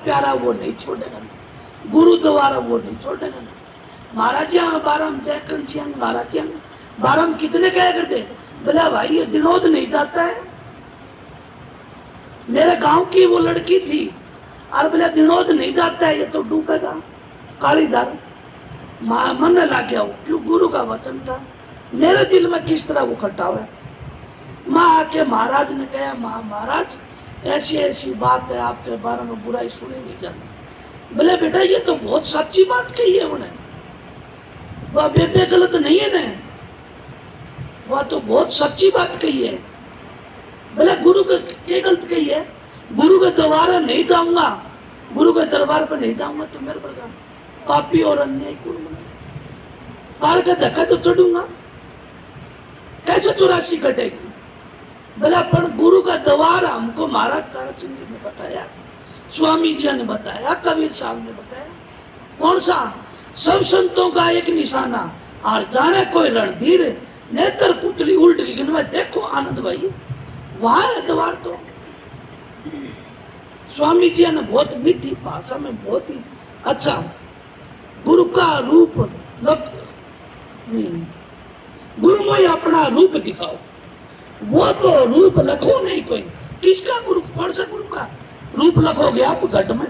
प्यारा वो नहीं छोड़ेगा ना, गुरु द्वारा वो नहीं छोड़ेगा ना। महाराज यहाँ बारम जय महाराज बारम कितने कह करते, बोला भाई ये दिनोद नहीं जाता है। मेरे गांव की वो लड़की थी और बोला दिनोद नहीं जाता है, ये तो डूबेगा कालीधर। मन लग गया क्यों, गुरु का वचन था। मेरे दिल में किस तरह वो खट्टा हुआ। माँ आके महाराज ने कहा, महाराज ऐसी ऐसी बात है, आपके बारे में बुराई सुनी नहीं जाती। बोले बेटा ये तो बहुत सच्ची बात कही है उन्हें, वह बेटे गलत नहीं है ना, वह तो बहुत सच्ची बात कही है। बोले गुरु के क्या गलत कही है, गुरु के दरबार नहीं जाऊंगा, गुरु के दरबार पर नहीं जाऊंगा तो मेरे पर पापी और अन्याय कौन बने, काल का धक्का तो चढ़ूंगा, कैसे 84 कटेगी। बोला पर गुरु का द्वार हमको महाराज ताराचंद जी ने बताया, स्वामी जी ने बताया, कबीर साहब ने बताया। कौन सा, सब संतों का एक निशाना, और जाने कोई रणधीर नेत्र पुतली उल्ट गिन में देखो आनंद भाई, वहां है द्वार। तो स्वामी जी ने बहुत मीठी भाषा में बहुत ही अच्छा, गुरु का रूप नहीं, गुरु में अपना रूप दिखाओ, वो तो रूप लखो नहीं कोई। किसका गुरु, कौन सा गुरु का रूप लखोगे आप घट में?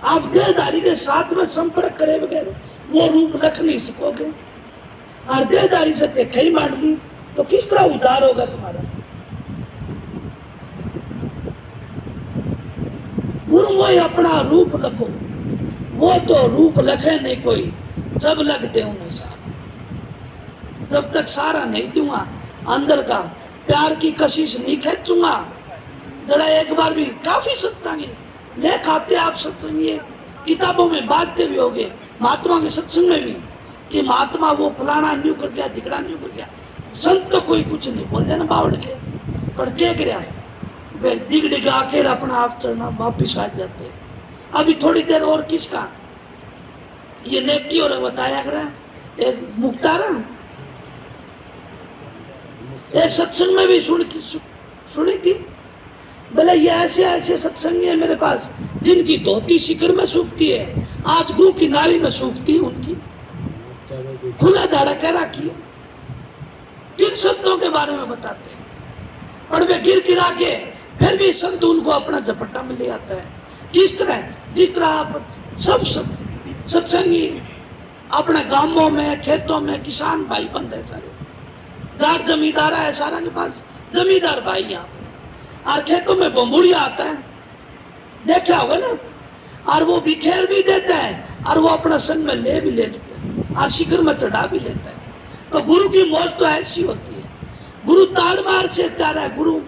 आप देहधारी के साथ में संपर्क करे बगैर वो रूप लख नहीं सकोगे। और देहधारी से देखा ही मान ली तो किस तरह उद्धार होगा तुम्हारा। गुरु में अपना रूप लखो, वो तो रूप लखे नहीं कोई, जब लगते उन्हें सारा। जब तक सारा नहीं दूंगा, अंदर का प्यार की कशिश नहीं खींचूंगा, जरा एक बार भी काफी सत्संग ले खाते आप सत्संग, ये किताबों में बांटते भी होगे, महात्मा के सत्संग में भी, कि महात्मा वो फलाना न्यू कर गया, दिगड़ा न्यू कर गया। संत तो कोई कुछ नहीं बोलते ना बावड़ के, पर क्या कराया डिग डिग आके अपना आप चढ़ना वापिस आ जाते। अभी थोड़ी देर और किसका ये नेकी और बताया करा, एक मुक्तारा एक सत्संग में भी सुनी थी। बोले ये ऐसे ऐसे सत्संगी है मेरे पास जिनकी धोती शिखर में सूखती है, आज गुरु की नाली में सूखती है उनकी, खुला दाड़ा कह रखी। किन संतों के बारे में बताते हैं, और वे गिर गिरा के फिर भी संत उनको अपना झपट्टा में ले आता है। किस तरह, जिस तरह आप सब सत्संगी अपने गांवों में खेतों में किसान भाई बंद है सारे, जार जमींदार है सारा के पास जमींदार भाई यहाँ पे, और खेतों में बम्बुड़िया आता है, देखा होगा ना, और वो बिखेर भी देता है और वो अपना संग में ले भी ले लेता है और शिखर में चढ़ा भी लेता है। तो गुरु की मौज तो ऐसी होती है, गुरु ताड़ मार से तैयार है, गुरु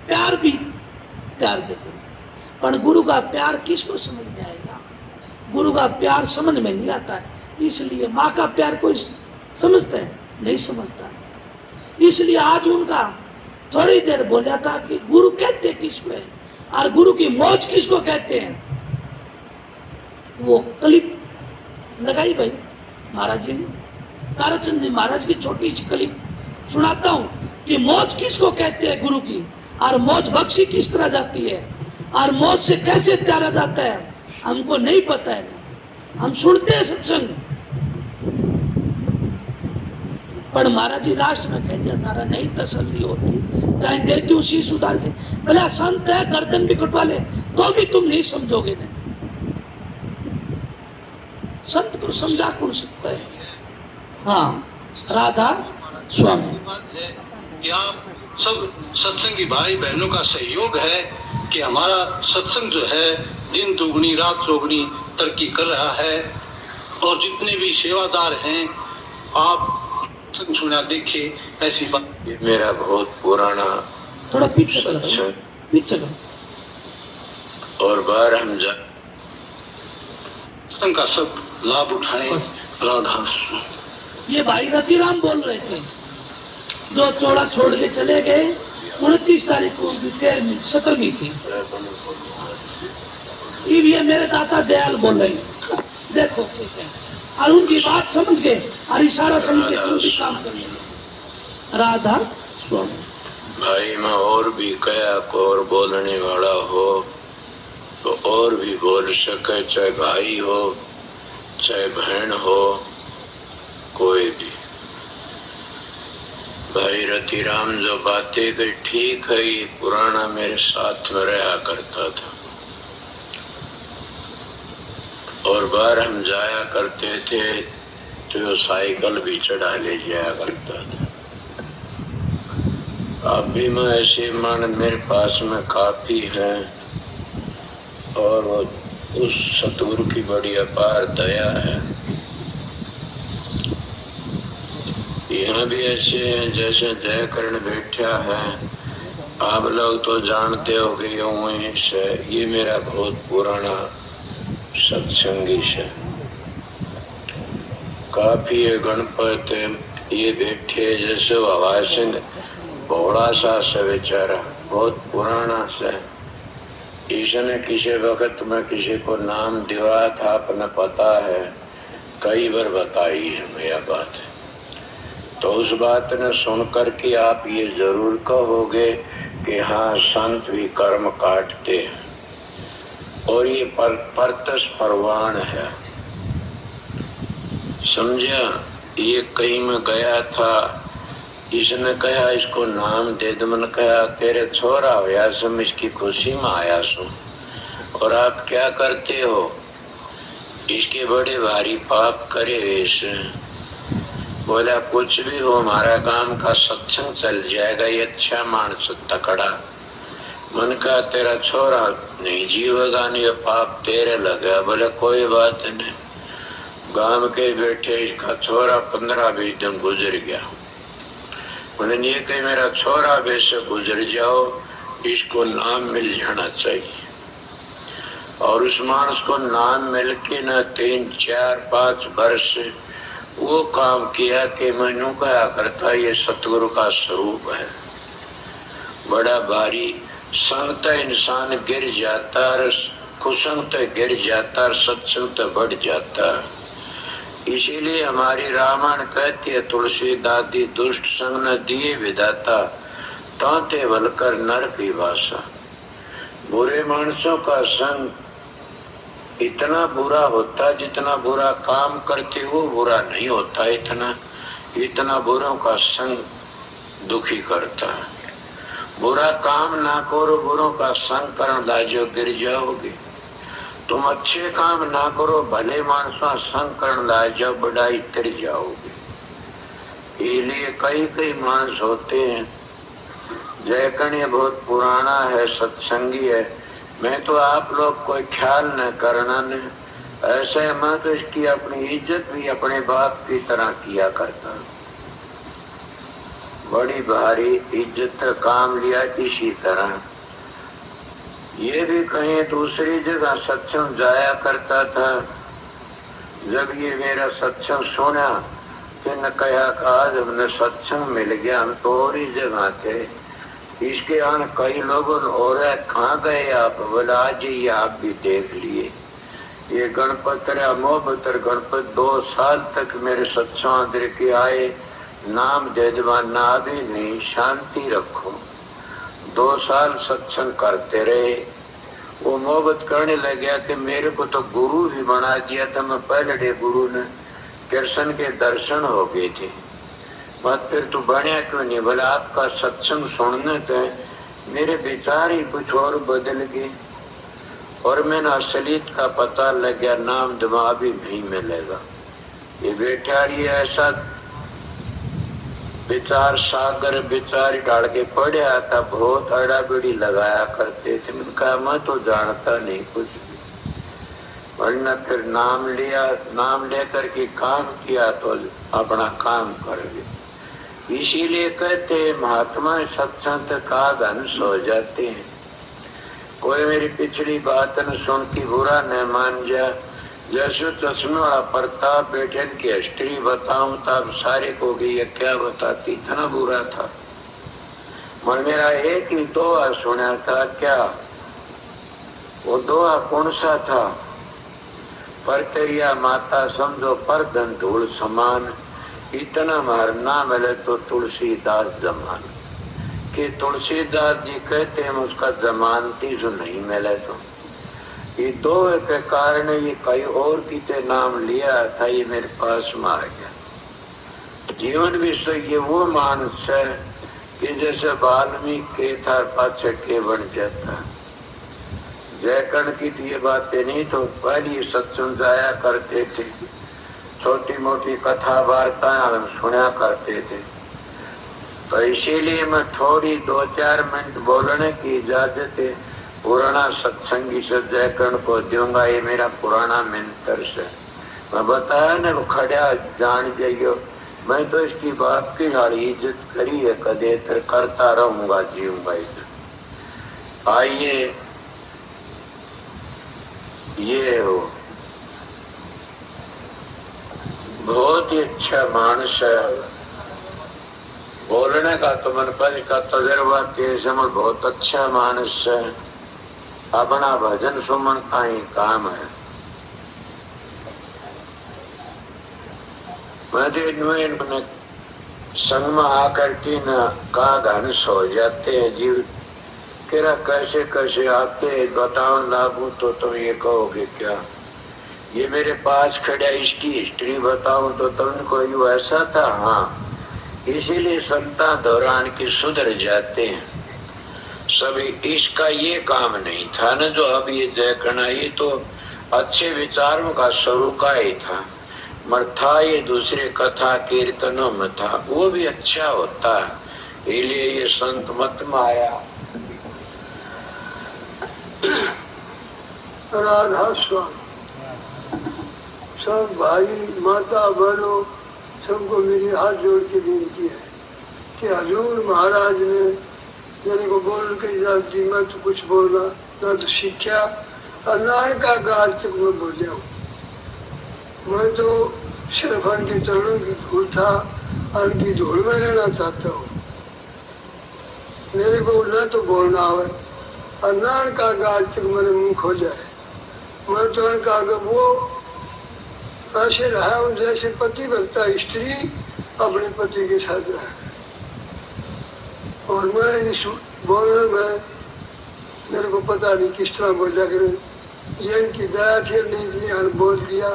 प्यार भी तैयार देखो, पर गुरु का प्यार किसको समझ में आएगा? गुरु का प्यार समझ में नहीं आता है। इसलिए माँ का प्यार कोई समझता है? नहीं समझता। इसलिए आज उनका थोड़ी देर बोला था कि गुरु कहते किसको है और गुरु की मौज किसको कहते हैं। वो क्लिप लगाई भाई महाराज जी ने, ताराचंद जी महाराज की छोटी सी क्लिप सुनाता हूँ कि मौज किसको कहते हैं गुरु की, और मौज बख्शी किस तरह जाती है, और मौज से कैसे त्यारा जाता है हमको नहीं पता है। हम सुनते हैं सत्संग, पर महाराज जी लास्ट में कह दिया तारा नहीं तसल्ली होती, चाहे देती उसी सुधार के, भला संत है गर्दन भी कटवा ले तो भी तुम नहीं समझोगे ना। संत को समझा कौन सकता है? हाँ, राधा स्वामी आप सब सत्संगी भाई बहनों का सहयोग है कि हमारा सत्संग जो है दिन दुगनी रात चौगुनी तरक्की कर रहा है। और जितने भी सेवादार हैं आप सुना देखे ऐसी बात। मेरा बहुत पुराना थोड़ा पीछे पीछे और बार हम सत्संग का सब लाभ उठाएं। राधा ये भाई रतिराम बोल रहे थे, जो चौड़ा छोड़ के चले गए 29 तारीख को उनकी 13वीं 17वीं थी। ये मेरे दाता दयाल बोल रहे हैं, देखो और उनकी बात समझ के और इशारा समझ के तुम भी काम करिए। राधा स्वामी भाई मैं और भी कया को और बोलने वाला हो और भी बोल सके, चाहे भाई हो चाहे बहन हो, कोई भी। भाई रतिराम जो बातें कही ठीक है, ये पुराना मेरे साथ में रहा करता था और बाहर हम जाया करते थे तो साइकिल भी चढ़ा ले जाया करता था। अब भी मैं ऐसे मन मेरे पास में काफी है और वो उस सतगुरु की बड़ी अपार दया है। यहाँ भी ऐसे हैं जैसे जयकरण बैठा है, आप लोग तो जानते हो कि ये मेरा बहुत पुराना सत्संगी है। काफी ये गणपत ये बैठे जैसे हवा सिंह बड़ा सा से बेचारा बहुत पुराना से। इसने किसी वक्त में किसी को नाम दिया था, अपने पता है, कई बार बताई है मेरा बात। तो उस बात ने सुनकर के आप ये जरूर कहोगे कि हाँ, संत भी कर्म काटते हैं और ये परतस परवान है। समझा? ये कहीं में गया था, इसने कहा इसको नाम दे दो। मैंने कहा तेरे छोरा होया सम, इसकी खुशी में आया सो, और आप क्या करते हो? इसके बड़े भारी पाप करे इसे। बोला कुछ भी हो, हमारा काम का सत्संग चल जाएगा, ये अच्छा मानस तकड़ा। मन का तेरा छोरा नहीं जीवेगा, नहीं पाप तेरे लगा। बोले कोई बात नहीं। गांव के बैठे इसका छोरा 15-20 दिन गुजर गया। बोले ये कहीं मेरा छोरा वैसे गुजर जाओ, इसको नाम मिल जाना चाहिए। और उस मानस को नाम मिल के न 3, 4, 5 वर्ष वो काम किया कि मैनू कहा करता ये सतगुरु का स्वरूप है। बड़ा भारी संगत इंसान गिर जाता, कुसंग तो गिर जाता, सत्संग तो बढ़ जाता। इसीलिए हमारी रामायण कहती है, तुलसी दादी दुष्ट संग न दिए विधाता, तांते बलकर नर की भाषा। बुरे मानसों का संग इतना बुरा होता, जितना बुरा काम करते वो बुरा नहीं होता। इतना बुरों का संग दुखी करता है। बुरा काम ना करो, बुरों का संग करने लाजो गिर जाओगे। तुम अच्छे काम ना करो, भले मानसों संग करने लाजो बढ़ाई तिर जाओगे। इसलिए कई मानस होते हैं। जयकर्ण बहुत पुराना है, सत्संगी है। मैं तो आप लोग कोई ख्याल न करना न, ऐसे मैं तो इसकी अपनी इज्जत भी अपने बाप की तरह किया करता। बड़ी भारी इज्जत काम लिया इसी तरह। ये भी कहीं दूसरी जगह सत्संग जाया करता था। जब ये मेरा सत्संग सुना तो न कहा आज हमने सत्संग मिल गया, हम तो और ही जगह थे। इसके आन कई लोगों और कहाँ गए आप? बोला आज ये आप भी देख लिए। ये गणपत मोहब्बतर गणपत 2 साल तक मेरे सत्संग के आए, नाम दे दवाना भी नहीं, शांति रखो। 2 साल सत्संग करते रहे। वो मोहब्बत करने लग गया कि मेरे को तो गुरु भी बना दिया था। मैं पहले गुरु ने कृष्ण के दर्शन हो गए थे। बात फिर तू बढ़िया क्यों नहीं? बोला आपका सत्संग सुनने तो मेरे विचार ही कुछ और बदल गए और मैंने असलियत का पता लग गया, नाम दिमाग भी नहीं मिलेगा। ये बेटा ये ऐसा विचार सागर विचार डाल के पढ़ा था, बहुत अड़ा बिड़ी लगाया करते थे। मैंने कहा मैं तो जानता नहीं कुछ भी। वरना फिर नाम लिया, नाम लेकर के काम किया तो अपना काम कर गए। इसीलिए कहते हैं महात्मा सत्संग का अंश हो जाते हैं। कोई मेरी पिछली बात न सुन की बुरा न मान जा। जैसे चश्मे वाला प्रताप बैठे की हिस्ट्री बताऊं तब सारे को भी ये क्या बताती, इतना बुरा था। मन मेरा एक ही दोहा सुना था। क्या वो दोहा कौन सा था? पर तेरिया माता समझो पर धन धूल समान, इतना मार ना मिले तो तुलसीदास जमान। कि तुलसीदास जी कहते हैं उसका जमानती जो नहीं मिले तो ये दो के कारण ये कई और किते नाम लिया था, ये मेरे पास में आ गया। जीवन विषय ये वो मानस है कि जैसे वाल्मीकि के था पाछे के बन जाता। जयकर्ण की तो ये बातें नहीं, तो पहली सत्संग जाया करते थे, छोटी मोटी कथा वार्ताएं हम सुना करते थे। तो इसीलिए मैं थोड़ी 2-4 मिनट बोलने की इजाजत है पुराना सत्संगी से जयकर्ण को दूंगा। ये मेरा पुराना मित्र से मैं बताया ना, वो खड़ा जान जाइयो, मैं तो इसकी बात की हारी इज्जत करी है, कदे तर करता रहूंगा, जीऊंगा इज्जत। आइए, ये हो बहुत ही अच्छा मानस है, बोलने का तो मन पर का तजर्बा के समय बहुत अच्छा मानस है। अपना भजन सुमन का ही काम है। मैंने संग में आकर के न का धनुष हो जाते हैं जीव, केरा कैसे कैसे आते बताओ लागू तो तुम ये कहोगे क्या, ये मेरे पास खड़ा इसकी हिस्ट्री बताऊं तो तुमको यू ऐसा था। हाँ, इसीलिए संता दौरान की सुधर जाते हैं सभी। इसका ये काम नहीं था ना जो अब ये जयकर्ण, ये तो अच्छे विचारों का स्वरूप का ही था, मगर था ये दूसरे कथा कीर्तनों में था, वो भी अच्छा होता है, इसलिए ये संत मत में आया। राधा स्वामी सब भाई माता बहनों सबको मेरी हाथ जोड़ के विनती है कि हजूर महाराज ने मेरे को बोल के इजाजत दी, मैं तो कुछ बोला ना तो शिक्षा और ना का गाल तक मैं बोल जाऊँ। मैं तो सिर्फ उनके चरणों की धूल था, उनकी धूल में रहना चाहता हूँ। मेरे को न तो बोलना आवे और ना उनका गाल तक मेरे मुंह खो जाए। मैं तो उनका वो ऐसे रहा हूँ जैसे पति बनता स्त्री अपने पति के साथ रहा। और मैं इस बोलने में मेरे को पता नहीं किस तरह बोला करे, ये इनकी दया थी नहीं इसलिए बोल दिया।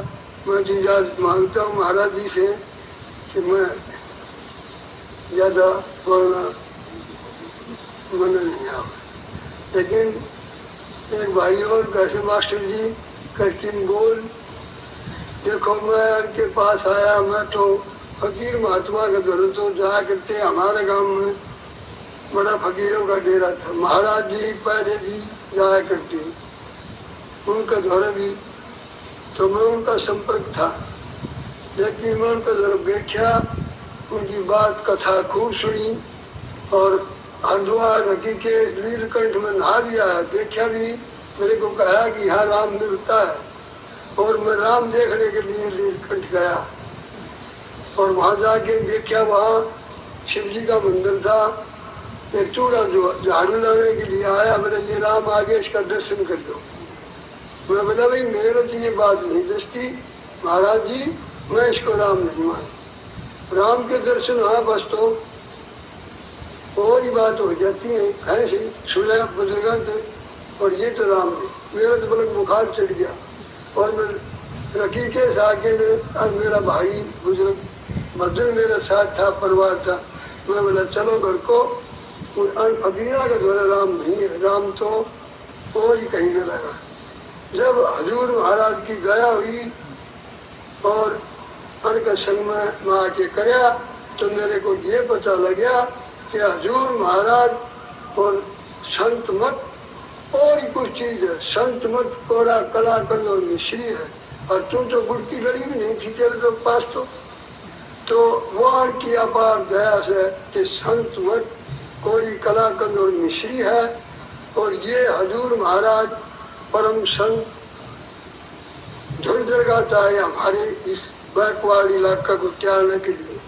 मैं तो इजाजत मांगता हूँ महाराज जी से कि मैं ज़्यादा बोलना मन नहीं आवे। लेकिन एक भाई और कैसे मास्टर जी कठिन बोल, देखो मैं उनके पास आया, मैं तो फकीर महात्मा का घर तो जाया करते, हमारे गांव में बड़ा फकीरों का डेरा था, महाराज जी पहले भी जाया करते, उनका दौरा भी, तो मैं उनका संपर्क था। लेकिन मैं उनका जरा बैठा, उनकी बात कथा खूब सुनी और हरिद्वार नदी के नीलकंठ में नहा भी आया, देखा भी, मेरे को कहा कि यहाँ राम मिलता है और मैं राम देखने के लिए नीलकंठ गया और वहाँ जाके देखा, वहाँ शिव जी का मंदिर था। एक चूड़ा जो झाड़ू लगाने के लिए आया, मेरा ये राम आगे इसका दर्शन कर दो। मैं बोला भाई मेरे तो ये बात नहीं दस्ती महाराज जी, मैं इसको राम नहीं मान। राम के दर्शन हाँ बस तो और ही बात हो जाती है, ऐसे सुना बुजुर्गों से, और ये तो राम नहीं। मेरा तो बल्कि बुखार चढ़ गया और मैं रखी के आगे में, और मेरा भाई बुजुर्ग मजदूर मेरा साथ था, परिवार था। मैं बोला चलो घर को, फकीरा का द्वारा राम नहीं है, राम तो और ही कहीं न लगा। जब हजूर महाराज की गया हुई और उनका संग में आके कराया, तो मेरे को ये पता लगा कि हजूर महाराज और संत मत और ही कुछ चीज है। संत मत कोरा कलाकंद और मिश्री है, और तुम तो गुड़ की लड़ी भी नहीं थी तेरे तो पास। तो वो की अपार दया से कि संत मत कोरी कलाकंद और मिश्री है, और ये हजूर महाराज परम संत धुर जगाता है हमारे इस बैकवर्ड इलाका को त्यागने के लिए।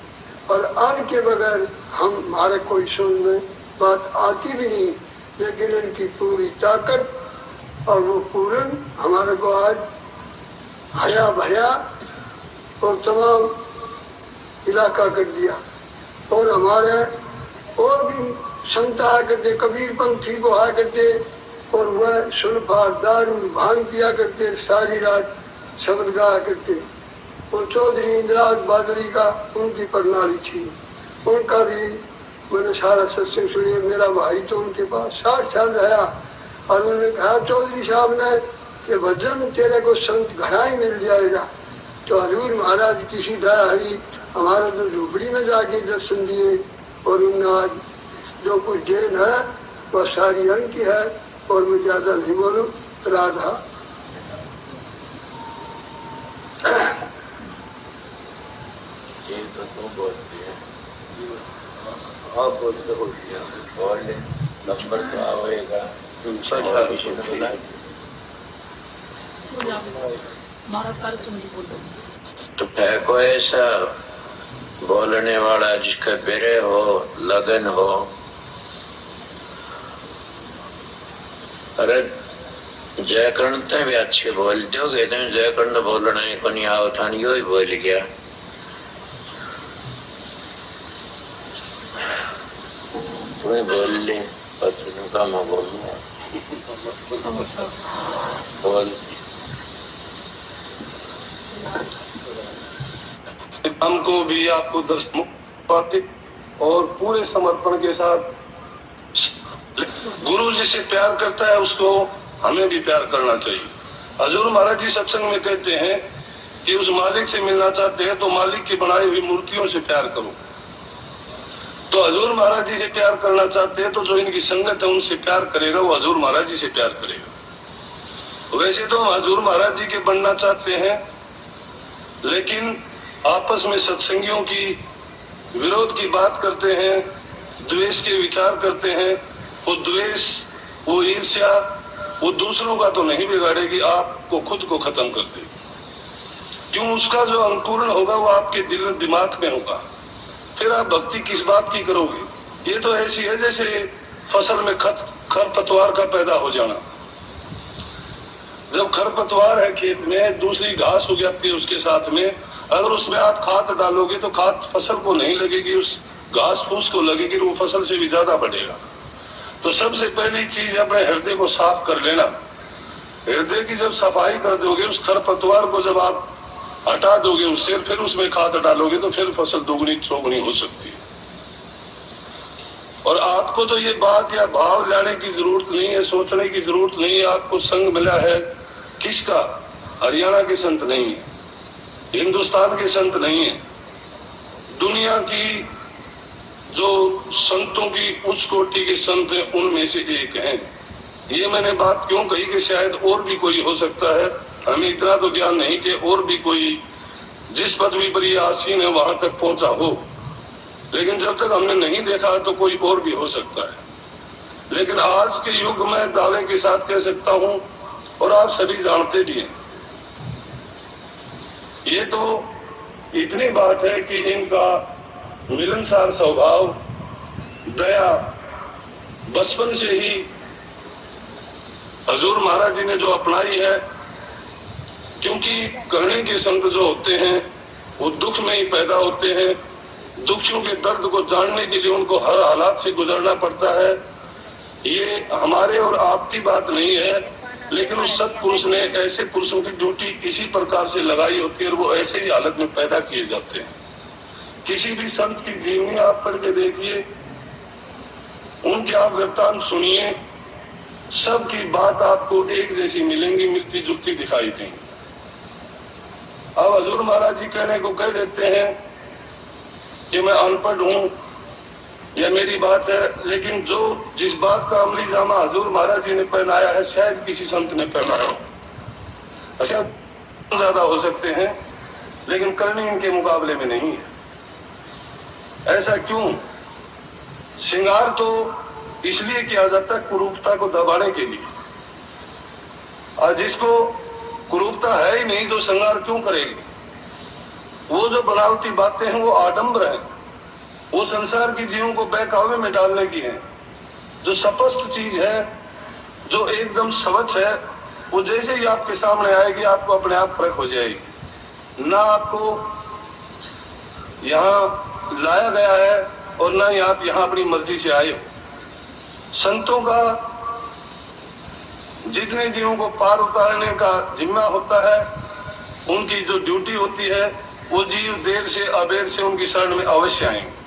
और आज के बगैर हम हमारे कोई सुन में बात आती भी नहीं, लेकिन इनकी पूरी ताकत और वो पूर्ण हमारे को आज हया भया और तमाम इलाका कर दिया। और हमारे और भी संत आया करते, कबीर पंथी को आया करते, और वह सुल्फा दारू भांग पिया करते, सारी रात शब्द गाया करते। वो चौधरी इंद्राज बादरी का उनकी प्रणाली थी, उनका भी मैंने सारा सत्संग सुनिए। मेरा भाई तो उनके पास 60 साल रहा और उन्होंने कहा चौधरी साहब ने कि भजन तेरे को संत घरा ही मिल जाएगा। तो हजूर महाराज किसी तरह हरी हमारा तो झोपड़ी में जाके दर्शन दिए और उन्होंने आज जो कुछ देन है वह सारी उनकी है। और मैं ज्यादा नहीं बोलूं। राधा ये तो तुम बोलती है, आप बोलते हो बोल ले, नंबर तो आएगा। तो फेंको ऐसा बोलने वाला जिसका बेरे हो, लगन हो। अरे जयकर्ण ते भी अच्छे बोल दोगे, तुम जयकर्ण बोलना है को नहीं आओ था, यो ही बोल गया। तुम्हें बोल ले, पत्नी का मैं बोल बोल। हमको भी आपको दर्शन पाते और पूरे समर्पण के साथ गुरु जी से प्यार करता है, उसको हमें भी प्यार करना चाहिए। हजूर महाराज जी सत्संग में कहते हैं कि उस मालिक से मिलना चाहते हैं तो मालिक की बनाई हुई मूर्तियों से प्यार करो। तो हजूर महाराज जी से प्यार करना चाहते हैं तो जो इनकी संगत है उनसे प्यार करेगा, वो हजूर महाराज जी से प्यार करेगा। वैसे तो हम हजूर महाराज जी के बनना चाहते हैं, लेकिन आपस में सत्संगियों की विरोध की बात करते हैं, द्वेष के विचार करते हैं। वो द्वेष, वो ईर्ष्या, वो दूसरों का तो नहीं बिगाड़ेगी, आपको खुद को खत्म कर देगी। क्यों? उसका जो अंकुरण होगा वो आपके दिल दिमाग में होगा। फिर आप भक्ति किस बात की करोगे? ये तो ऐसी है जैसे फसल में खरपतवार का पैदा हो जाना। जब खरपतवार है खेत में, दूसरी घास हो जाती है उसके साथ में, अगर उसमें आप खाद डालोगे तो खाद फसल को नहीं लगेगी, उस घास फूस को लगेगी, वो फसल से भी ज्यादा बढ़ेगा। तो सबसे पहली चीज अपने हृदय को साफ कर लेना। हृदय की जब सफाई कर दोगे, उस खरपतवार को जब आप हटा दोगे उससे, फिर उसमें खाद डालोगे तो फिर फसल दोगुनी चौगुनी हो सकती है। और आपको तो ये बात या भाव लाने की जरूरत नहीं है, सोचने की जरूरत नहीं है। आपको संग मिला है किसका? हरियाणा के संत नहीं है, हिंदुस्तान के संत नहीं है, दुनिया की जो संतों की उच्च कोटि के संत हैं उनमें से एक हैं। ये मैंने बात क्यों कही कि शायद और भी कोई हो सकता है, हमें इतना तो ज्ञान नहीं कि और भी कोई जिस पदवी पर ये आसीन है वहां तक पहुंचा हो, लेकिन जब तक हमने नहीं देखा तो कोई और भी हो सकता है। लेकिन आज के युग में दावे के साथ कह सकता हूं, और आप सभी जानते भी हैं, ये तो इतनी बात है कि इनका मिलनसार स्वभाव, दया बचपन से ही हजूर महाराज जी ने जो अपनाई है। क्योंकि कहने के संत जो होते हैं वो दुख में ही पैदा होते हैं, दुखियों के दर्द को जानने के लिए उनको हर हालात से गुजरना पड़ता है। ये हमारे और आपकी बात नहीं है, लेकिन उस सत्पुरुष ने ऐसे पुरुषों की ड्यूटी इसी प्रकार से लगाई होती है और वो ऐसे ही हालत में पैदा किए जाते हैं। किसी भी संत की जीवनी आप करके देखिए, उनके आप वृत्तांत सुनिए, सबकी बात आपको एक जैसी मिलेंगी, मिलती जुलती दिखाई देंगी। अब हजूर महाराज जी कहने को कह देते हैं कि मैं अनपढ़ हूं या मेरी बात है, लेकिन जो जिस बात का अमली जामा हजूर महाराज जी ने पहनाया है शायद किसी संत ने पहनाया हो। अच्छा, ज्यादा हो सकते हैं लेकिन करनी इनके मुकाबले में नहीं है। ऐसा क्यों? श्रृंगार तो इसलिए किया जाता है कुरूपता को दबाने के लिए, और जिसको कुरूपता है ही नहीं तो श्रृंगार क्यों करेगी? वो जो बनावटी बातें हैं वो आडंबर हैं, वो संसार की जीवों को बहकावे में डालने की है। जो स्पष्ट चीज है, जो एकदम स्वच्छ है, वो जैसे ही आपके सामने आएगी आपको अपने आप परख हो जाएगी। ना आपको यहाँ लाया गया है और ना ही आप यहाँ अपनी मर्जी से आए हो। संतों का जितने जीवों को पार उतारने का जिम्मा होता है, उनकी जो ड्यूटी होती है, वो जीव देर से अबेर से उनकी शरण में अवश्य आएंगे।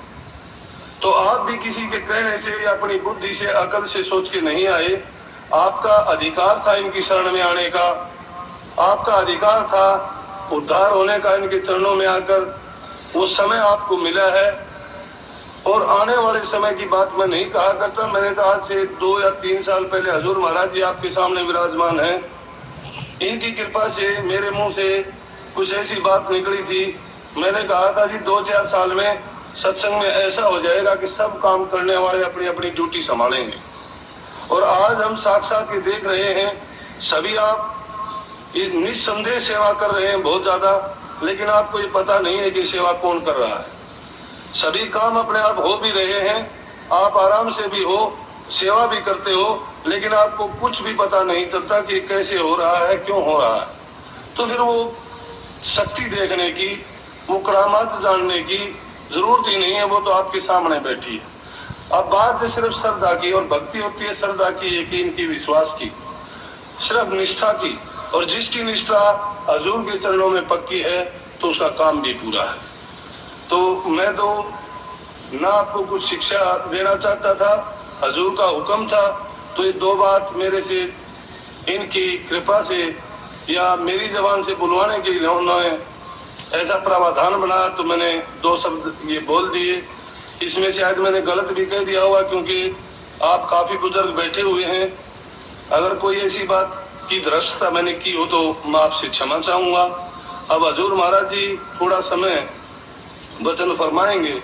तो आप भी किसी के कहने से या अपनी बुद्धि से, अकल से सोच के नहीं आए। आपका अधिकार था इनकी शरण में आने का, आपका अधिकार था उद्धार होने का इनके चरणों में आकर। वो समय आपको मिला है, और आने वाले समय की बात मैं नहीं कहा करता। मैंने तो आज से 2 या 3 साल पहले हजूर महाराज जी आपके सामने विराजमान हैं, इनकी कृपा से मेरे मुंह से कुछ ऐसी बात निकली थी। मैंने कहा था जी 2-4 साल में सत्संग में ऐसा हो जाएगा कि सब काम करने वाले अपनी अपनी ड्यूटी संभालेंगे। और आज हम साक्षात ये देख रहे हैं, सभी आप ये निस्संदेह सेवा कर रहे हैं बहुत ज्यादा, लेकिन आपको ये पता नहीं है कि सेवा कौन कर रहा है। सभी काम अपने आप हो भी रहे हैं, आप आराम से भी हो, सेवा भी करते हो, लेकिन आपको कुछ भी पता नहीं चलता कि कैसे हो रहा है, क्यों हो रहा है। तो फिर वो शक्ति देखने की, वो करामात जानने की जरूरत ही नहीं है, वो तो आपके सामने बैठी है। अब बात है सिर्फ श्रद्धा की, और भक्ति होती है श्रद्धा की, यकीन की, विश्वास की, सिर्फ निष्ठा की। और जिसकी निष्ठा हजूर के चरणों में पक्की है, तो उसका काम भी पूरा है। तो मैं तो ना आपको कुछ शिक्षा देना चाहता था, हजूर का हुक्म था। तो ये 2 बात मेरे से, इनकी कृपा से या मेरी जबान से बुलवाने के लिए उन्होंने ऐसा प्रावधान बनाया, तो मैंने 2 शब्द ये बोल दिए। इसमें शायद मैंने गलत भी कह दिया होगा, क्योंकि आप काफी बुजुर्ग बैठे हुए हैं। अगर कोई ऐसी बात की दृष्टता मैंने की हो तो मैं आपसे क्षमा चाहूंगा। अब हजूर महाराज जी थोड़ा समय वचन फरमाएंगे,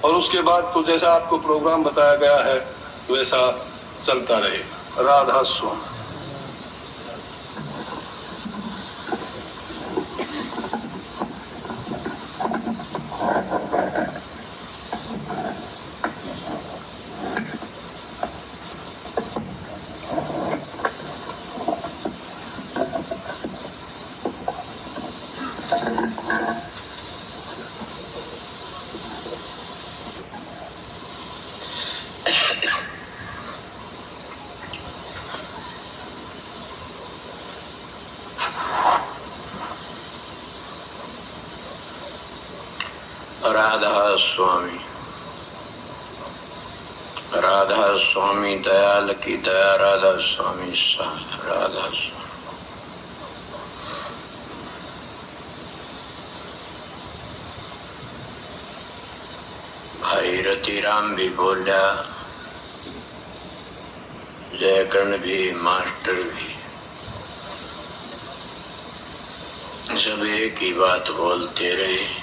और उसके बाद तो जैसा आपको प्रोग्राम बताया गया है वैसा चलता रहे। राधा स्वामी। राधा स्वामी, राधा स्वामी दयाल की दया, राधा स्वामी राधा स्वामी। भाई रतिराम भी बोला, जयकर्ण भी, मास्टर भी, सब एक ही बात बोलते रहे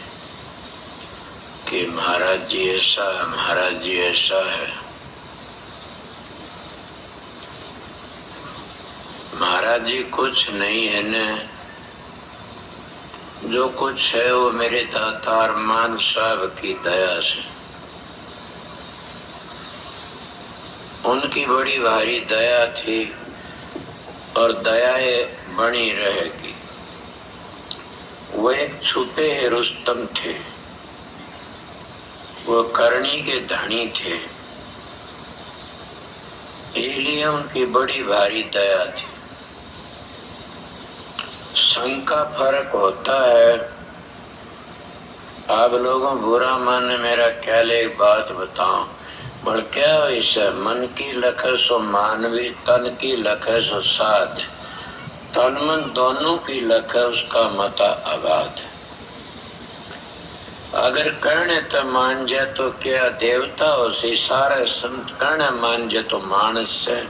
कि महाराज जी ऐसा है, महाराज जी ऐसा है। महाराज जी कुछ नहीं है न, जो कुछ है वो मेरे दातार मान साहब की दया से। उनकी बड़ी भारी दया थी, और दयाएं बनी रहेगी। वो एक छुपे है रुस्तम थे, वो करनी के धनी थे, इसलिए उनकी बड़ी भारी दया थी। संघ का फर्क होता है। आप लोगों बुरा माने मेरा ख्याल, एक बात बताओ, पर क्या इसे मन की लख सो मानवी, तन की लख सो साध, तन मन दोनों की लख उसका मता आबाद। अगर कर्ण तो मान जाए तो क्या देवता हो, इशारा संत कर्ण मान जाए तो मानस है,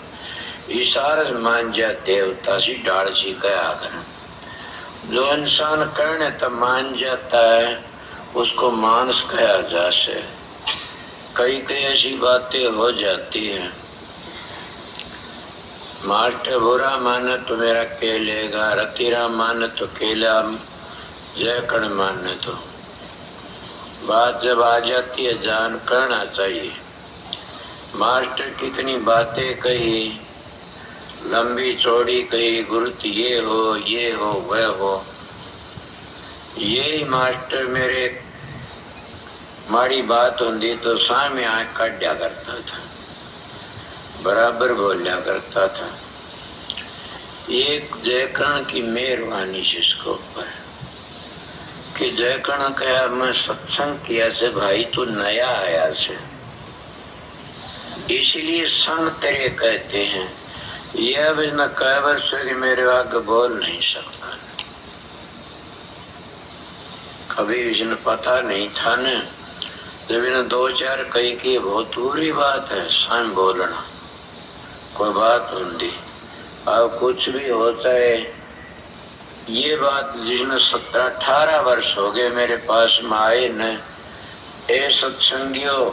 इशारा मान जाए देवता सी डाल सी कया कर। जो इंसान कर्ण तो मान जाता है उसको मानस कहा जा से। कई कई ऐसी बातें हो जाती हैं, मास्टर बुरा माने तो मेरा केलेगा, रतिराम माने तो केला, जयकर्ण माने तो। बात जब आ जाती है जान करना चाहिए। मास्टर कितनी बातें कही, लंबी चौड़ी कही, गुरुत ये हो वह हो। ये मास्टर मेरे माड़ी बात होती तो सामने आँख काटा करता था, बराबर बोलिया करता था। एक जयकर्ण की मेहरबानी जिसको ऊपर कि जयकर्ण कहा मैं सत्संग किया से भाई तू नया आया से, इसलिए संग तेरे कहते हैं। यह अब न कई वर्ष कि मेरे आगे बोल नहीं सकता, कभी इसने पता नहीं था न, जब इन्हें दो चार कही की बहुत बुरी बात है स्वयं बोलना, कोई बात होती अब कुछ भी होता है। ये बात जिसने 17-18 वर्ष हो गए मेरे पास में आए न, ए सत्संगियों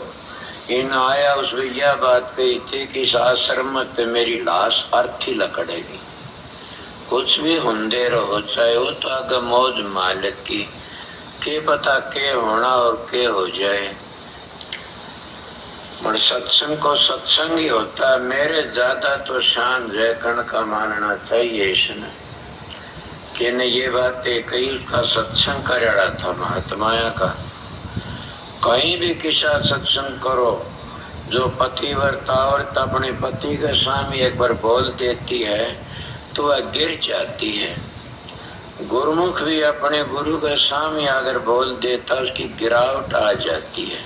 इन आया उस यह बात कही थी कि इस आश्रम में मेरी लाश अर्थी लकड़ेगी, कुछ भी हुंदे रहो चाहे वो तो आगे मौज मालिक की, के पता के होना और के हो जाए। और सत्संग को सत्संग ही होता है। मेरे ज्यादा तो शान जयकर्ण का मानना चाहिए इसने कि ने ये बातें कई का सत्संग कर रहा था महात्माया का। कहीं भी किसा सत्संग करो जो पतिव्रता औरत अपने पति के सामने एक बार बोल देती है तो वह गिर जाती है। गुरुमुख भी अपने गुरु के सामने अगर बोल देता उसकी गिरावट आ जाती है।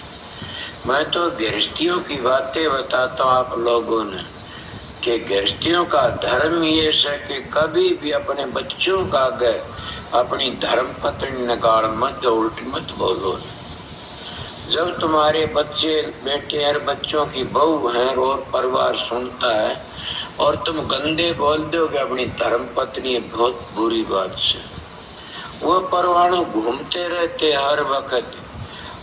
मैं तो गृहस्थियों की बातें बताता हूँ आप लोगों ने कि गृहस्थियों का धर्म ये है कि कभी भी अपने बच्चों का आगे अपनी धर्म पत्नी निकाल मत, उल्टी मत बोलो। जब तुम्हारे बच्चे बेटे और बच्चों की बहू है और परिवार सुनता है और तुम गंदे बोल दोगे अपनी धर्म पत्नी, बहुत बुरी बात से वो परवाणु घूमते रहते हर वक्त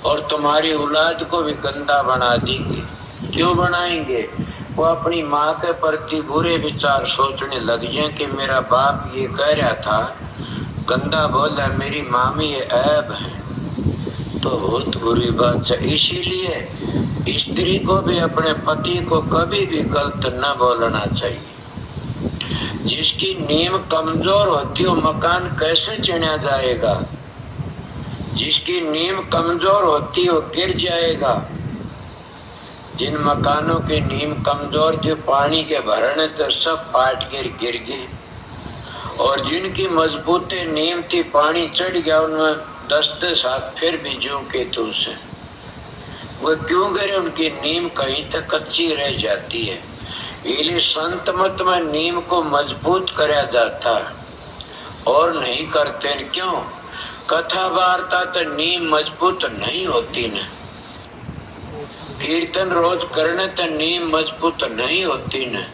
और तुम्हारी औलाद को भी गंदा बना देंगे। क्यों बनाएंगे? वो अपनी माँ के प्रति बुरे विचार सोचने लग जाए कि मेरा बाप ये कह रहा था, गंदा बोल रहा मेरी माँ में ये ऐब है, तो बहुत बुरी बात है। इसीलिए स्त्री को भी अपने पति को कभी भी गलत न बोलना चाहिए। जिसकी नींव कमजोर होती हो मकान कैसे चिढ़ा जाएगा? जिसकी नींव कमजोर होती हो गिर जाएगा। जिन मकानों की नींव कमजोर थी पानी के भरने तो सब पाट गिर गए और जिनकी मजबूत नींव थी पानी चढ़ गया उनमें 10 हाथ फिर भी जो के तो से वो क्यों गिरे? उनकी नींव कहीं तक कच्ची रह जाती है। इसलिए संत मत में नींव को मजबूत कराया जाता है और नहीं करते। क्यों? कथा वार्ता तो नींव मजबूत नहीं होती न, कीर्तन रोज करने तो नींव मजबूत नहीं होती न।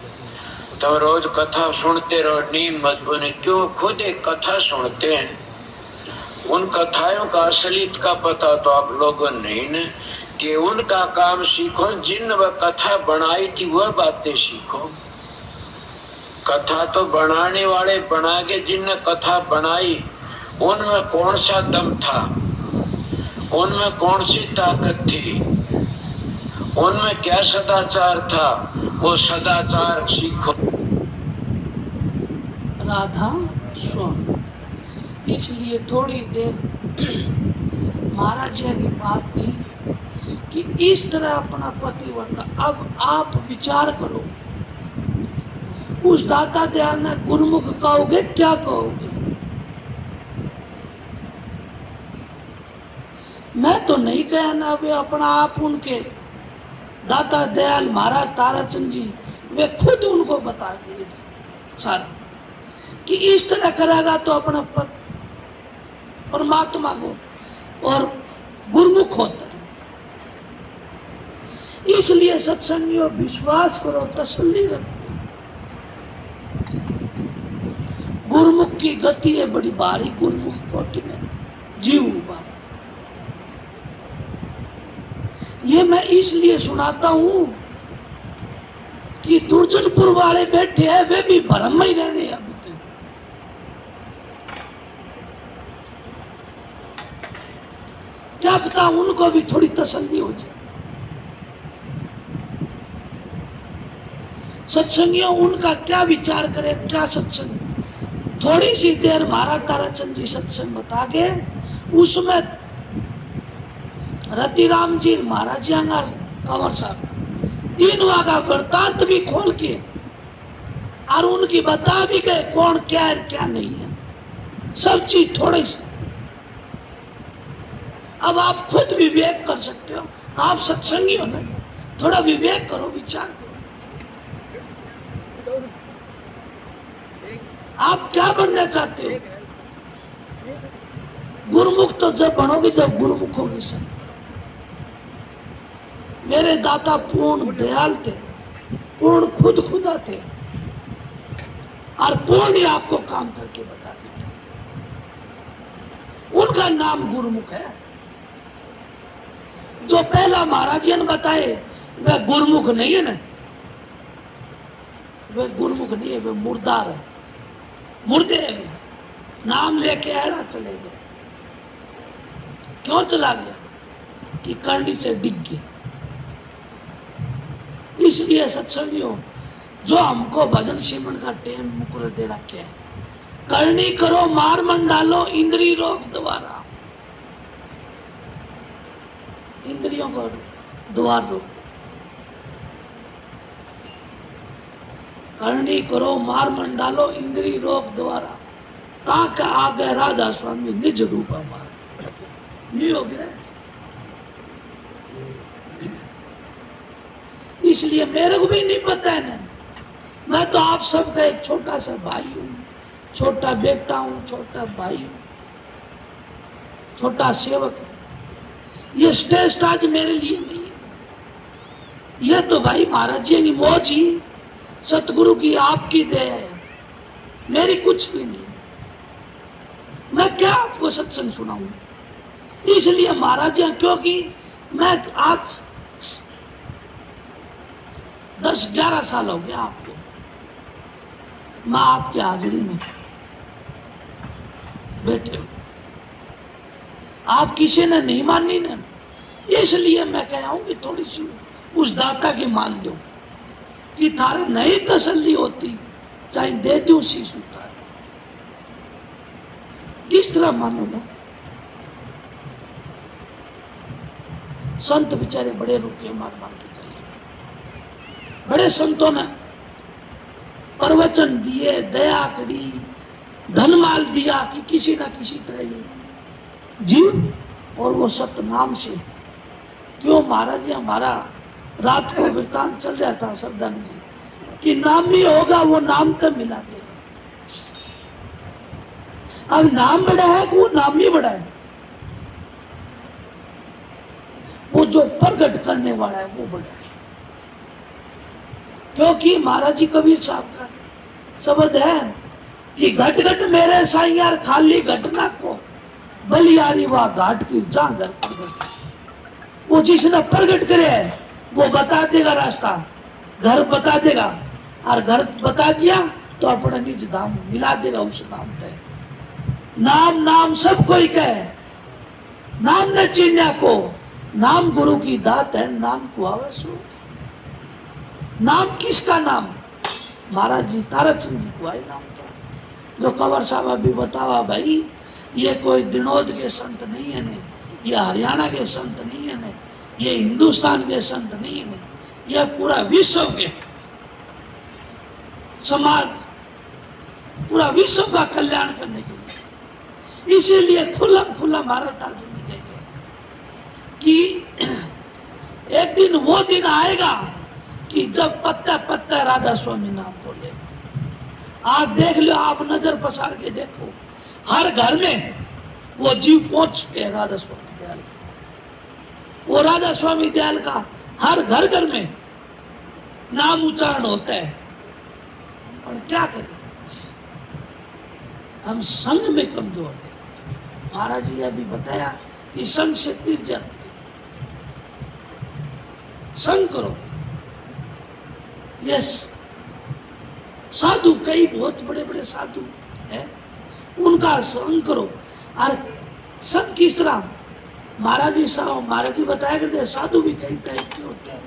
तो रोज कथा सुनते रहो नींव मजबूत नहीं। क्यों? खुद एक कथा सुनते हैं, उन कथाओं का असलियत का पता तो आप लोगों नहीं न कि उनका काम सीखो। जिन वह कथा बनाई थी वह बातें सीखो। कथा तो बनाने वाले बना के, जिनने कथा बनाई उनमें कौन सा दम था, उनमें कौन सी ताकत थी, उनमें क्या सदाचार था, वो सदाचार सीखो। राधा स्वामी इसलिए थोड़ी देर महाराज जी की बात थी कि इस तरह अपना पतिव्रता। अब आप विचार करो, उस दाता दयाल ने गुरुमुख कहोगे क्या कहोगे? मैं तो नहीं कहा ना, वे अपना आप उनके दाता दयाल महाराज ताराचंद जी वे खुद उनको बता गए सारा कि इस तरह करेगा तो अपना परमात्मा को और गुरुमुख होता है। इसलिए सत्संगियों विश्वास करो, तसल्ली रखो। गुरुमुख की गति है बड़ी भारी, गुरुमुख कोटि में जीव बारी। ये मैं इसलिए सुनाता हूं कि दुर्जनपुर वाले बैठे हैं, वे भी भ्रम में ही रह रहे अभी तक। क्या पता उनको भी थोड़ी तसल्ली हो जाए। सत्संगियों उनका क्या विचार करे, क्या सत्संग। थोड़ी सी देर महाराज ताराचंद जी सत्संग बता के उसमें रतिराम जी महाराज जी कंवर साहब 3 वागा वृतांत भी खोल के और उनकी बता भी गए कौन क्या है क्या नहीं है, सब चीज थोड़ी सी। अब आप खुद विवेक कर सकते हो, आप सत्संगी हो ना, थोड़ा विवेक करो, विचार करो, आप क्या बनना चाहते हो। गुरुमुख तो जब बनोगे जब गुरुमुख होगी सब। मेरे दाता पूर्ण दयाल थे, पूर्ण खुदा थे, और पूर्ण ही आपको काम करके बता देते। उनका नाम गुरुमुख है। जो पहला महाराज जी ने बताए वह गुरुमुख नहीं है ना, वह गुरुमुख नहीं है, वह मुर्दार है, मुर्दे है। नाम लेके ऐड़ा चले गए। क्यों चला गया? कि करनी से डिग गया। इसलिए सत्संगियों, जो हमको भजन सिमरन का टाइम मुकर दे रखे है, करनी करो मार मन डालो इंद्रिय रोग द्वारा, इंद्रियों को द्वार रोग। करनी करो मार मन डालो इंद्रिय रोग द्वारा, ताका आगे राधा स्वामी निज रूप हमारा। नहीं हो गया। इसलिए मेरे को भी नहीं पता है ना, मैं तो आप सबका एक छोटा सा भाई हूं, छोटा बेटा हूं, छोटा भाई हूं, छोटा सेवक हूं। ये स्टेज आज मेरे लिए नहीं है, ये तो भाई महाराज जी की मौज ही, सतगुरु की आपकी दया है, मेरी कुछ भी नहीं। मैं क्या आपको सत्संग सुनाऊं? इसलिए महाराज जी, क्योंकि मैं आज 10-11 साल हो गया आपको, मैं आपकी हाजिरी में बैठे हूं, आप किसी ने नहीं मानी ना, इसलिए मैं कह हूं कि थोड़ी सी उस दाता की मान लो कि थारे नहीं तसल्ली होती, चाहे दे दो शीश उतार। किस तरह मानूंगा? संत बेचारे बड़े रुके मार मार के चले। बड़े संतों ने प्रवचन दिए, दया करी, धनमाल दिया कि किसी ना किसी तरह ये जीव और वो सत्य नाम से। क्यों महाराज जी, हमारा रात को वृतांत चल रहा था सरदार जी कि नाम ही होगा वो नाम तक मिला देगा। अब नाम बड़ा है कि वो नाम ही बड़ा है? वो जो प्रगट करने वाला है वो बड़ा है। क्योंकि महाराज जी कबीर साहब का शब्द है कि घट घट मेरे साईयार खाली घटना को बलियारी व घाट की जहां घर प्रगट। वो जिसने प्रगट करे वो बता देगा रास्ता, घर बता देगा, और घर बता दिया तो अपना निज धाम मिला देगा उस नाम तय। नाम नाम सब कोई कहे, नाम न चिन्ह को, नाम गुरु की दात है, नाम को आवश्यक। नाम किसका नाम? महाराज जी तारक सिंह जी को आई नाम था, जो कंवर साहब अभी बतावा भाई, ये कोई दिनोद के संत नहीं है ने, ये हरियाणा के संत नहीं है ने, ये हिंदुस्तान के संत नहीं है ने, ये पूरा विश्व के समाज, पूरा विश्व का कल्याण करने के लिए। इसीलिए खुला खुला महाराज तारक सिंह जी कहेंगे कि एक दिन वो दिन आएगा कि जब पत्ता पत्ता राधा स्वामी नाम बोले। आप देख लो, आप नजर पसार के देखो, हर घर में वो जीव पहुंच चुके हैं राधा स्वामी दयाल का। वो राधा स्वामी दयाल का हर घर घर में नाम उच्चारण होता है। और क्या करें, हम संग में कमजोर है। महाराज जी अभी बताया कि संग से तिर जाती है। संग करो। यस, साधु कई बहुत बड़े बड़े साधु है, उनका संग करो। और संग किस तरह? महाराज जी बताया करते साधु भी कई टाइप के होते हैं।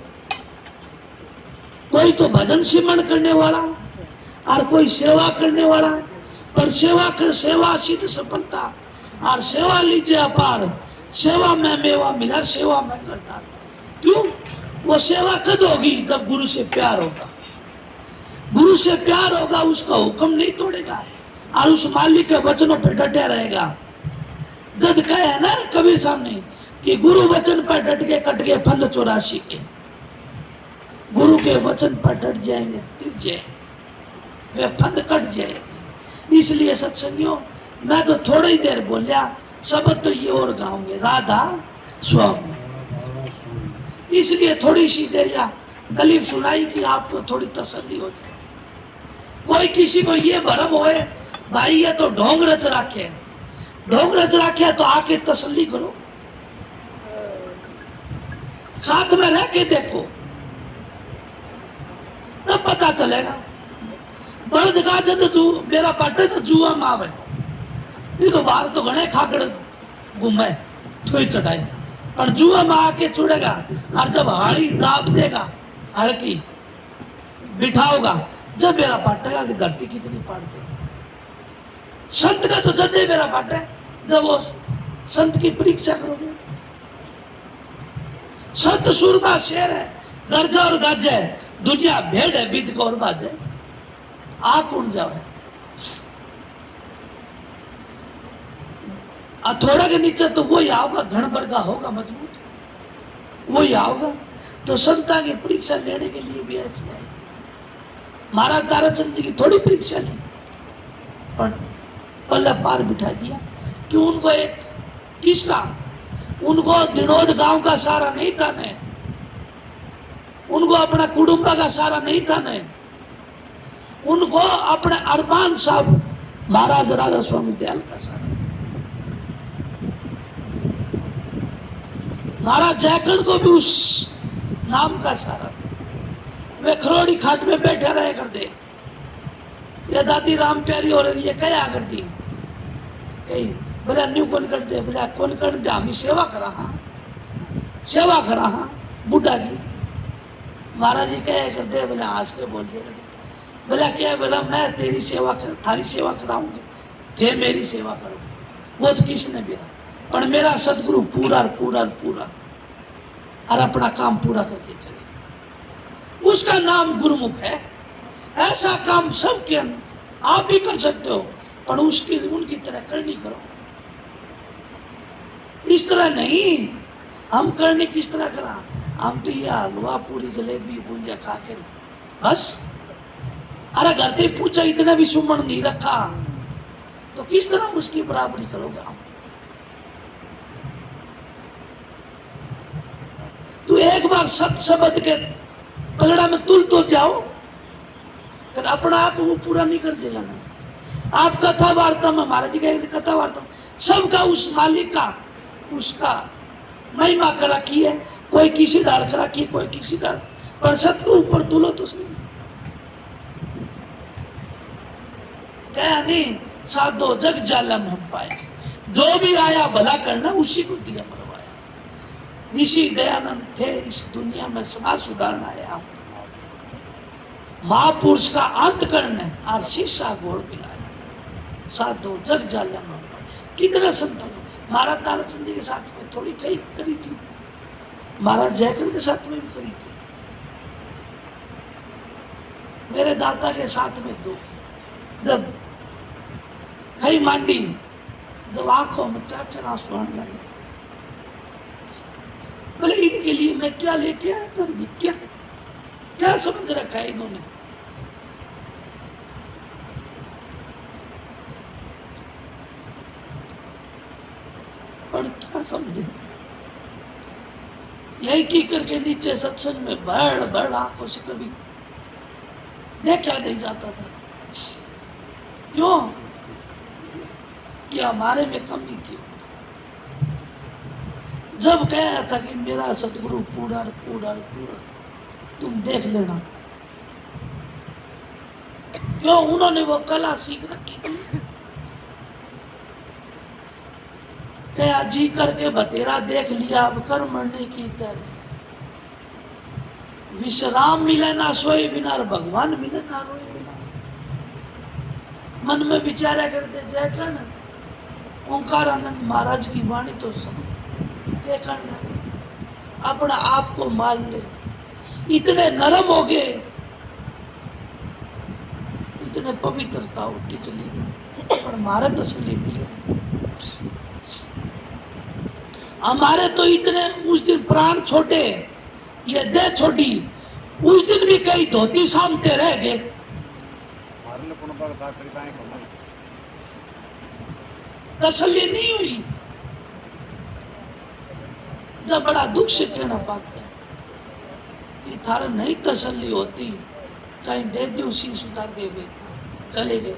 कोई तो भजन सिमरन करने वाला और कोई सेवा करने वाला, पर सेवा कर सेवा सिद्ध सफलता, और सेवा लीजिए अपार, सेवा में मेवा मिला, सेवा में करता। क्यों? वो सेवा कद होगी जब गुरु से प्यार होगा। गुरु से प्यार होगा, उसका हुक्म नहीं तोड़ेगा और उस मालिक के वचनों पर डटे रहेगा। जद कहे ना कबीर साहब ने कि गुरु वचन पर डट के कट गए फंद 84 के, गुरु के वचन पर डट जाएंगे तिरजे वे फंद कट जाएंगे। इसलिए सत्संगियों, मैं तो थोड़ी ही देर बोलिया, शब्द तो ये और गाऊंगे राधा स्वामी, इसलिए थोड़ी सी देर या गलीब सुनाई कि आपको थोड़ी तसल्ली हो जाए। कोई किसी को ये भरम होए भाई ये तो ढोंग रच रखे, ढोंग रच रखे तो आके तसल्ली करो, साथ में रह के देखो तब पता चलेगा। बड़द का जद जू मेरा पाटे तो जुआ में आवे, नहीं तो बाहर तो घने खाकड़ घूमे थोड़ी चढ़ाई, और जुआ में आके चुड़ेगा और जब हाड़ी दाब देगा हड़की बिठाओगा, जब मेरा पाटेगा कि धरती कितनी पाट देगी। संत का तो जब मेरा पाटे, जब वो संत की परीक्षा करोगे। संत सूरमा शेर है, गर्जा और गाजे, दुनिया भेड़ है बीत को और बाजे, आंख उड़ जाए। थोड़ा के नीचे तो वही आओगा, घन भर का होगा मजबूत, वही आओगा। तो संता की परीक्षा लेने के लिए भी ऐसे है। महाराज ताराचंद जी की थोड़ी परीक्षा ली, पर पल्ले पार बिठा दिया कि उनको एक किसका, उनको दिनोद गांव का सारा नहीं था ने, उनको अपना कुटुंबा का सारा नहीं था ने, उनको अपने अरमान साहब महाराज राधा स्वामी दयाल का सारा था। महाराज जयकंठ को भी उस नाम का सारा था। वे खरोड़ी खाट में बैठे रहे करते, ये दादी राम प्यारी और ये क्या करती कहीं बोला न्यू कौन कर दे, बोला कौन कर दे, हम सेवा करा, हाँ सेवा करा, हाँ बुढ़ा की। महाराज जी क्या कर दे, बोला आज के बोल दे, बोला क्या, बोला मैं तेरी सेवा कर, थारी सेवा कराऊंगी, थे मेरी सेवा करो। वो तो किसने भी, पर मेरा सदगुरु पूरा पूरा पूरा और अपना काम पूरा करके चले, उसका नाम गुरुमुख है। ऐसा काम सबके अंदर आप भी कर सकते हो, पर उसकी उनकी तरह करनी करो, इस तरह नहीं। हम करने किस तरह करा, हम तो ये हलवा पूरी जलेबी बूंदिया खा के बस, अरे घर पे पूछा इतना भी सुमन नहीं रखा तो किस तरह उसकी बराबरी करोगे आप। तो एक बार सत शब्द के पलड़ा में तुल तो जाओ, फिर अपना आप वो पूरा नहीं कर देगा ना। आप कथा वार्ता में, महाराज जी कहेंगे कथा वार्ता में सबका उस मालिक का उसका महिमा करा की है, कोई किसी डाल करा की, कोई किसी डाल, पर सत को ऊपर तुलो तो सही। क्या नहीं साधो जग जालम हम पाए, जो भी आया भला करना उसी को दिया मरवाया। ऋषि दयानंद थे इस दुनिया में समाज सुधारण आया, महापुरुष का अंत करने और शीशा घोड़ पिलाया। साधो जग जालम हम पाए, कितने संतों महाराज ताराचंद जी के साथ में थोड़ी कई करी थी, महाराज जयकंठ के साथ में भी करी थी, मेरे दादा के साथ में दो, जब कई मांडी, जब आंखों में चार चार आंसू आने लगे, बोले इनके लिए मैं क्या लेके आया था, क्या क्या समझ रखा है इन्होंने। और क्या समझे, यही की करके नीचे सत्संग में बढ़ बढ़ आंखों से कभी देखा नहीं जाता था। क्यों कि हमारे में कमी थी। जब कहा था कि मेरा सतगुरु पूरा पूरा पूरा तुम देख लेना, क्यों उन्होंने वो कला सीख रखी थी। क्या जी करके बतेरा देख लिया, अब कर मरने की तैयारी। विश्राम मिले ना सोए बिना, और भगवान मिले ना रोए बिना। मन में विचारा करते जयकंठ ओंकार आनंद महाराज की वाणी तो सुनो, क्या करना, अपना आप को मान ले। इतने नरम हो गए इतने पवित्रता होती चली गई, पर हमारे तसल्ली नहीं हुई। हमारे तो इतने उस दिन प्राण छोटे, ये देह छोटी, उस दिन भी कई धोती सामते रह गए। तसल्ली नहीं हुई। जब बड़ा दुख से कहना पाता है कि थारा नहीं तसल्ली होती, चाहे दे दो शीश उतार के वे चले गए।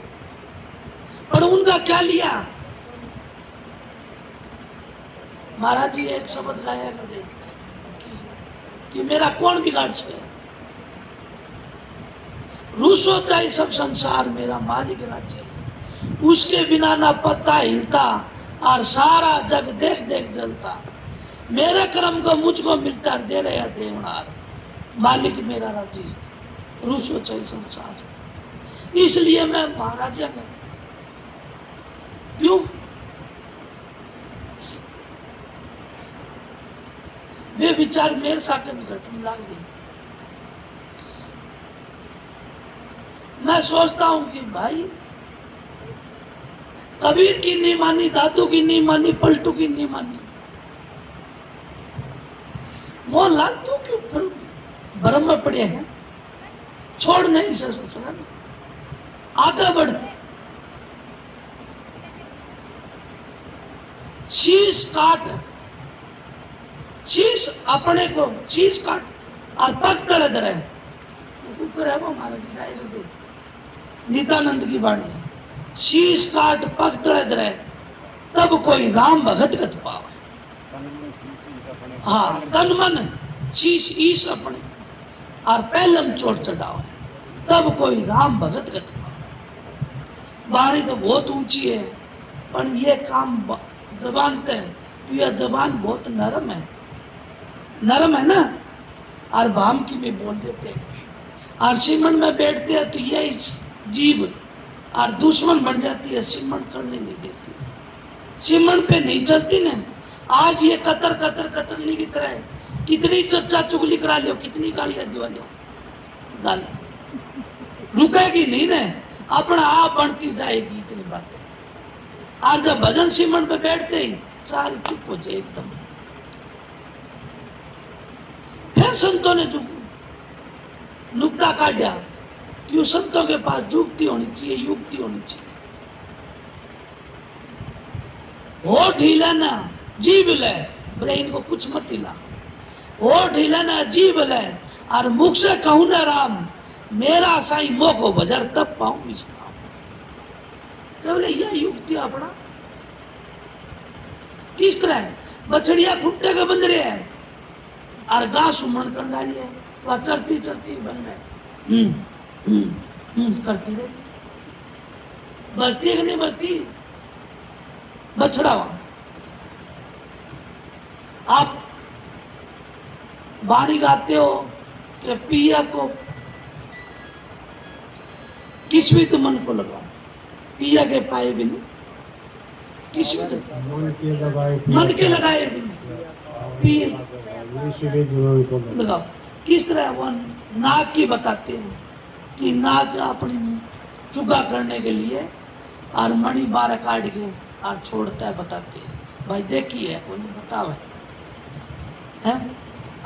पर उनका क्या लिया? महाराज जी एक शब्द गाया करते कि मेरा कौन बिगाड़ सके, रूसो चाहे सब संसार, मेरा मालिक राज्य, उसके बिना ना पत्ता हिलता और सारा जग देख देख जलता। मेरे कर्म को मुझको मिलता दे रहा देवनार, मालिक मेरा राजी, रूसो चाहे संसार। इसलिए मैं महाराजा में क्यों वे विचार मेरे साथ में घटने लग गई। मैं सोचता हूं कि भाई कबीर की नहीं मानी, दादू की नहीं मानी, पलटू की नहीं मानी, मोहनलाल तो क्यों फिर भ्रम में पड़े हैं? छोड़ नहीं से सोचना, आगे बढ़। शीश काट, शीश अपने को शीश काट और पग तले धरे। वो महाराज जी गाय दे नित्यानंद की वाणी है, शीश काट पग तले धरे, तब कोई राम भगत गत पावे। हाँ, तन मन शीश ईश अपने और पहलम चोट चढ़ाओ, तब कोई राम भगत गत पावे। वाणी तो बहुत ऊंची है, पर ये काम जबान ते तो यह जबान बहुत नरम है, नरम है ना, और भाम की में बोल देते हैं, और सिमन में बैठते हैं तो ये जीव और दुश्मन बन जाती है, सिमन करने नहीं देती, सिमन पे नहीं चलती ना। आज ये कतर कतर कतरनी की तरह है, कितनी चर्चा चुगली करा लो, कितनी गालियां दिवा लो, गाली रुकेगी नहीं ना, अपना आप बढ़ती जाएगी इतनी बातें। और जब भजन सिमरन पे बैठते ही सारी चुप हो जाए एकदम। फिर संतों ने जो नुक्ता काटा कि संतों के पास युक्ति होनी चाहिए, युक्ति होनी चाहिए। होठ हिलाना जीभ ले, बोले इनको कुछ मत हिला, होठ हिलाना जीभ ले, और मुख से कहूं ना राम मेरा साईं मोको बजर तब पाऊं विश्राम। बोले यह युक्ति अपना किस तरह है? बछड़िया खुट्टे के बंद रहे हैं और गां सुमन कर डाली है, वह चलती चलती बन गए, करती रहे, बचती है कि नहीं बचती? बछड़ा वहां आप बाणी गाते हो कि पिया को किस भी तो मन को लगाओ, पिया के पाए भी नहीं, किस भी तो मन के लगाए भी नहीं, पिए लगाओ। किस तरह वो नाक की बताते हैं कि नाक अपनी चुगा करने के लिए और मणि 12 काट के और छोड़ता है, बताते हैं। भाई देखिए कोई नहीं बतावे है,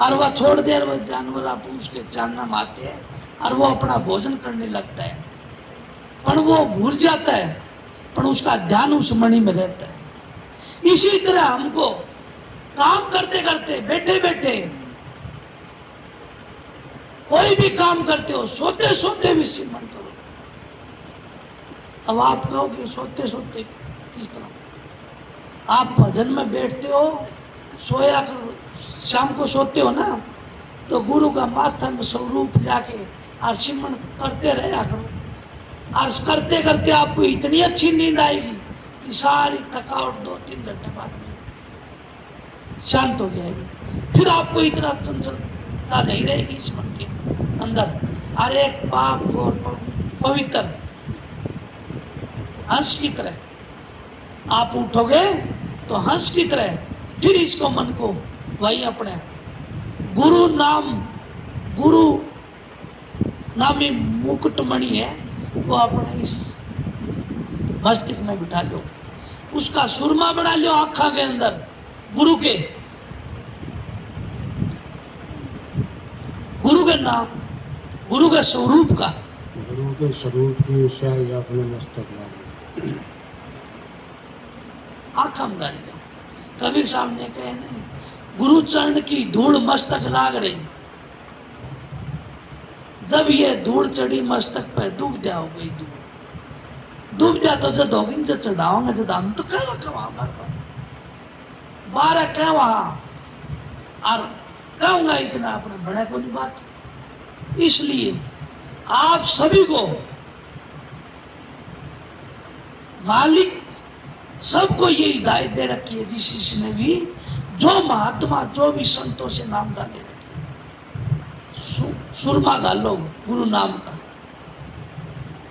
और वह छोड़ दे, और वह जानवर आप उसके चांदना मारते हैं और वो अपना भोजन करने लगता है, पर वो भूल जाता है, पर उसका ध्यान उस मणि में रहता है। इसी तरह हमको काम करते करते, बैठे बैठे कोई भी काम करते हो, सोते सोते भी सिमरन करो। अब आप कहोगे सोते सोते किस तरह? आप भजन में बैठते हो, सोया कर, शाम को सोते हो ना, तो गुरु का माथा में स्वरूप जाके और सिमरन करते रहा करो, और करते करते आपको इतनी अच्छी नींद आएगी कि सारी थकावट 2-3 घंटे बाद में शांत हो जाएगी। फिर आपको इतना चंचलता नहीं रहेगी इस मन के अंदर। और एक पाप और पवित्र हंस की तरह आप उठोगे तो हंस की तरह फिर इसको मन को वही अपने गुरु नामी मुकुटमणि है, वो अपना इस मस्तिष्क में बिठा लो, उसका सुरमा बना लो आँखा के अंदर गुरु के नाम, गुरु के स्वरूप का, गुरु के स्वरूप की ऊंचाई अपने मस्तक में आँखा में डाल लो। कबीर सामने कहे नहीं, गुरु चरण की धूल मस्तक लाग रही, जब ये धूल चढ़ी मस्तक पे डूब दिया हो गई, डूब दिया तो जो धोगी जो चढ़ाओगे जो दाम तो कहवा कहवा बारह कहवा और कहूंगा इतना अपने बड़े को नहीं बात। इसलिए आप सभी को मालिक सबको ये हिदायत दे रखी है, जिसने भी जो महात्मा जो भी संतों से नाम डाले सुरमा डालो गुरु नाम का,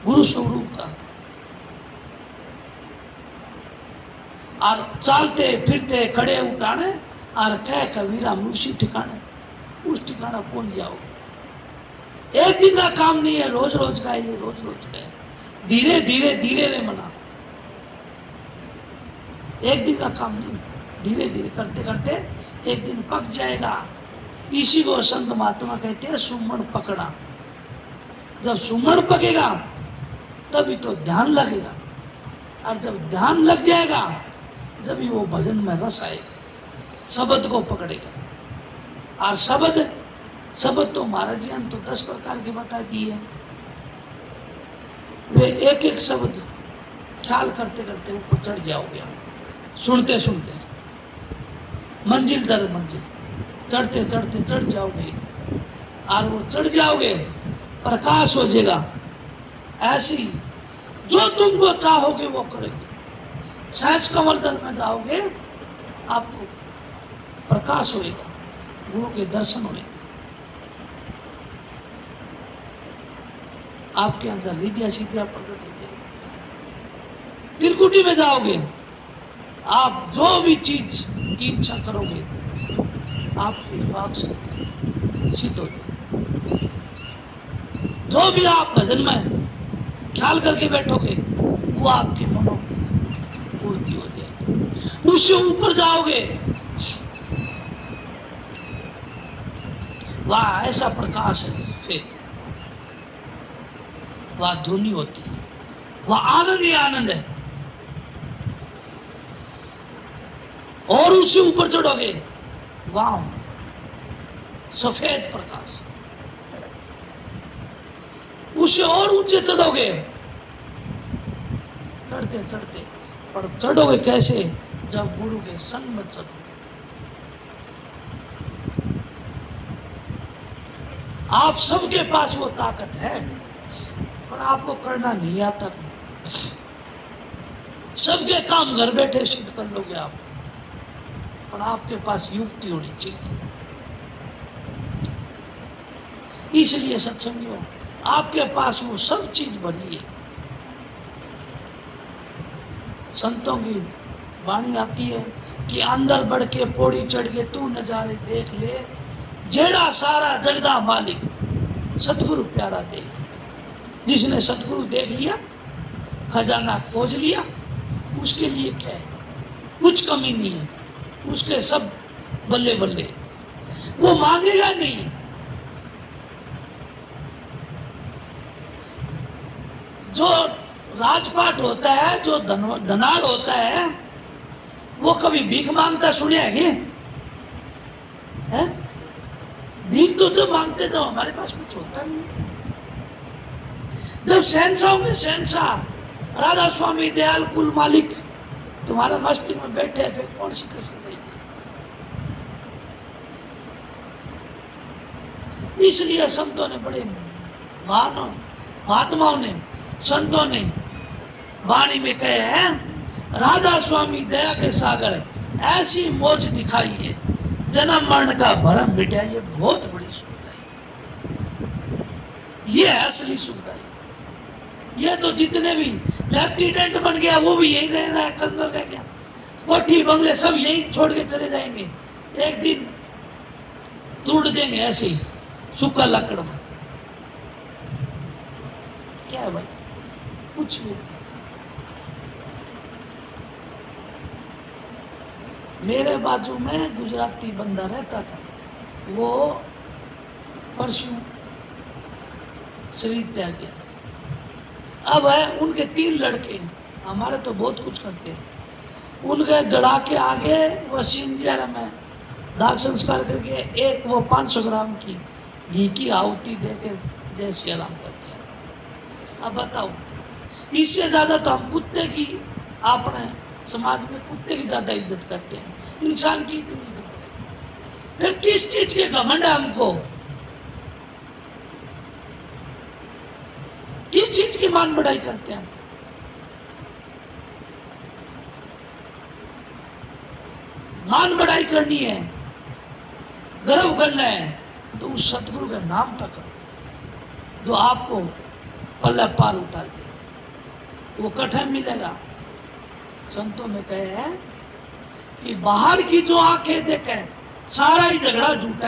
गुरु स्वरूप का, और चलते फिरते खड़े उठाने और कह कबीरा उसी ठिकाने, उस ठिकाना कौन जाओ। एक दिन का काम नहीं है, रोज रोज का ये, रोज रोज का है, धीरे धीरे धीरे रे मना, एक दिन का काम नहीं, धीरे धीरे करते करते एक दिन पक जाएगा। इसी को संत महात्मा कहते हैं सुमन पकड़ा। जब सुमन पकेगा तभी तो ध्यान लगेगा, और जब ध्यान लग जाएगा जब ही वो भजन में रस आएगा, शब्द को पकड़ेगा। और शब्द तो महाराज जी ने तो 10 प्रकार के बता दिए, वे एक एक शब्द ख्याल करते करते ऊपर चढ़ जाओगे, सुनते सुनते मंजिल दर मंजिल चढ़ते चढ़ते चढ़ जाओगे, और वो चढ़ जाओगे प्रकाश हो जाएगा। ऐसी जो तुमको चाहोगे वो करेंगे। सहज कमल दल में जाओगे आपको प्रकाश होएगा, गुरु के दर्शन होंगे, आपके अंदर रिद्धियां सीधियां प्रकट हो जाएगी। त्रिकुटी में जाओगे, आप जो भी चीज की इच्छा करोगे आपकी वाक शक्ति सिद्ध हो जाएगी। जो भी आप भजन में ख्याल करके बैठोगे वो आपकी मनोपूर्ति हो जाएगी। उससे ऊपर जाओगे, वह ऐसा प्रकाश है सफेद, वह ध्वनि होती है, वह आनंद ही आनंद है। और उससे ऊपर चढ़ोगे, वाह सफेद प्रकाश। उससे और ऊंचे चढ़ोगे, चढ़ते चढ़ते पर चढ़ोगे कैसे? जब गुरु के संग में चढ़ोगे। आप सबके पास वो ताकत है, पर आपको करना नहीं आता। सबके काम घर बैठे सिद्ध कर लोगे आप, पर आपके पास युक्ति होनी चाहिए। इसलिए सत्संगियों, आपके पास वो सब चीज बनी है। संतों की वाणी आती है कि अंदर बढ़ के पौड़ी चढ़ के तू नजारे देख ले, जेड़ा सारा जगदा मालिक सतगुरु प्यारा देख। जिसने सतगुरु देख लिया, खजाना खोज लिया, उसके लिए क्या है? कुछ कमी नहीं है, उसके सब बल्ले बल्ले। वो मांगेगा नहीं। जो राजपाट होता है, जो धनाड़ होता है, वो कभी भीख मांगता सुने है? भीख तो जब मांगते जब हमारे पास कुछ होता नहीं। जब शहनशाह होंगे, शहनशाह राधा स्वामी दयाल कुल मालिक तुम्हारा मस्ती में बैठे, फिर कौन सी कसम नहीं। इसलिए संतों ने, बड़े महात्माओं ने, संतों ने वाणी में कहे हैं, राधा स्वामी दया के सागर ऐसी मौज दिखाई है, जन्म मरण का भरम मिटाई। ये बहुत बड़ी सुविधा है, ये है असली सुविधा है। ये तो जितने भी लेफ्टिनेंट बन गया वो भी यही रहना है, कर्नल रह गया, कोठी बंगले सब यही छोड़ के चले जाएंगे। एक दिन तोड़ देंगे ऐसे ही सूखा लकड़ में। क्या है भाई? कुछ भी नहीं। मेरे बाजू में गुजराती बंदा रहता था, वो परसों शरीर त्याग गया। अब है उनके 3 लड़के, हमारे तो बहुत कुछ करते हैं, उनके जड़ा के आगे वो सिंधिया में दाग संस्कार करके एक वो 500 ग्राम की घी की आहुति देकर जय श्री राम करते हैं। अब बताओ, इससे ज्यादा तो हम कुत्ते की, अपने समाज में कुत्ते की ज्यादा इज्जत करते हैं, इंसान की इतनी इज्जत है। फिर किस चीज के घमंड है हमको? किस चीज की मान बढ़ाई करते हैं? मान बढ़ाई करनी है, गर्व करना है तो उस सतगुरु के नाम पर करो जो आपको पल्ले पार उतार दे। वो कठिन मिलेगा। संतों में कहे हैं कि बाहर की जो आंखें देखें सारा ही झगड़ा झूठा